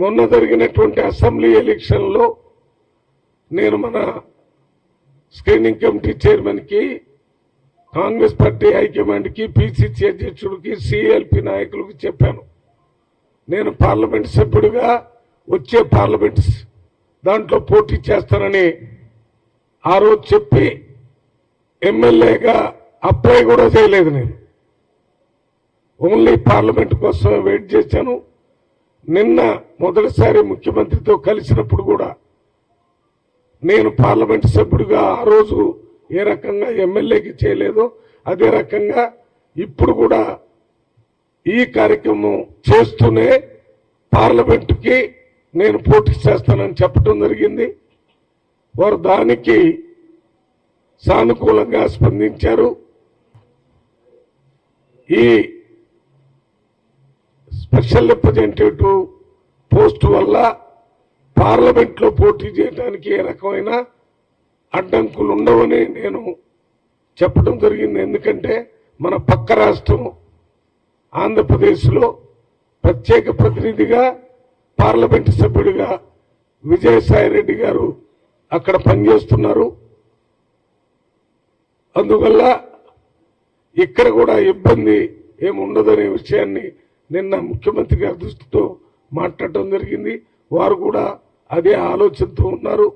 మొన్న జరిగినటువంటి అసెంబ్లీ ఎలక్షన్లో నేను మన స్క్రీనింగ్ కమిటీ చైర్మన్కి, కాంగ్రెస్ పార్టీ హైకమాండ్కి, పిసిసి అధ్యక్షుడికి, సిఎల్పి నాయకులకు చెప్పాను, నేను పార్లమెంట్ సభ్యుడిగా వచ్చే పార్లమెంట్ దాంట్లో పోటీ చేస్తానని ఆ రోజు చెప్పి ఎమ్మెల్యేగా అప్లై కూడా చేయలేదు. నేను ఓన్లీ పార్లమెంట్ కోసమే వెయిట్ చేశాను. నిన్న మొదటిసారి ముఖ్యమంత్రితో కలిసినప్పుడు కూడా నేను పార్లమెంట్ సభ్యుడిగా ఆ రోజు ఏ రకంగా ఎమ్మెల్యేకి చేయలేదో అదే రకంగా ఇప్పుడు కూడా ఈ కార్యక్రమం చేస్తూనే పార్లమెంటుకి నేను పోటీ చేస్తానని చెప్పడం జరిగింది. వారు దానికి సానుకూలంగా స్పందించారు. ఈ స్పెషల్ రిప్రజెంటేటివ్ పోస్టు వల్ల పార్లమెంట్లో పోటీ చేయడానికి ఏ రకమైన అడ్డంకులు ఉండవని నేను చెప్పడం జరిగింది. ఎందుకంటే మన పక్క రాష్ట్రం ఆంధ్రప్రదేశ్లో ప్రత్యేక ప్రతినిధిగా పార్లమెంటు సభ్యుడిగా విజయసాయిరెడ్డి గారు అక్కడ పనిచేస్తున్నారు. అందువల్ల ఇక్కడ కూడా ఇబ్బంది ఏముండదనే విషయాన్ని నిన్న ముఖ్యమంత్రి గారి దృష్టితో మాట్లాడటం జరిగింది. వారు కూడా అదే ఆలోచనతో ఉన్నారు.